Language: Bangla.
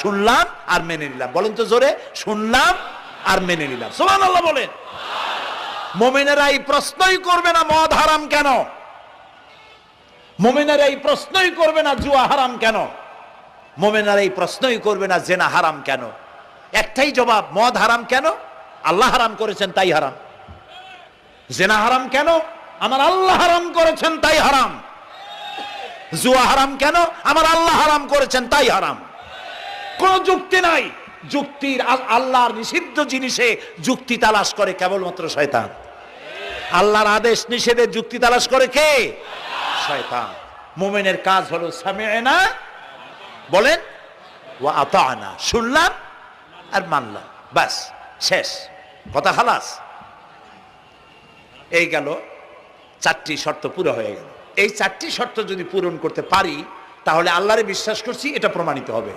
শুনলাম আর মেনে নিলাম। বলেন তো জোরে, শুনলাম আর মেনে নিলাম। সুবহানাল্লাহ বলেন। মুমিনেরা এই প্রশ্নই করবে না মদ হারাম কেন, মুমিনেরা এই প্রশ্নই করবে না জুয়া হারাম কেন, মুমিনেরা এই প্রশ্নই করবে না জেনা হারাম কেন। একটাই জবাব, মদ হারাম কেন? আল্লাহ হারাম করেছেন তাই হারাম। জেনা হারাম কেন? আমার আল্লাহ হারাম করেছেন তাই হারাম। জুয়া হারাম কেন? আমার আল্লাহ হারাম করেছেন তাই হারাম। কোন যুক্তি নাই। যুক্তির আল্লাহর নিষিদ্ধ জিনিসে যুক্তি তালাশ করে কেবলমাত্র শয়তান। আল্লাহর আদেশ নিষেধের যুক্তি তালাশ করে কে? শয়তান। মুমিনের কাজ হলো সামি'না, বলেন, ওয়া আতা'না, শুনলাম আর মানলাম, বাস, শেষ কথা, খালাস। এই গেল, চারটি শর্ত পুরো হয়ে গেল। এই চারটি শর্ত যদি পূরণ করতে পারি তাহলে আল্লাহরে বিশ্বাস করছি এটা প্রমাণিত হবে।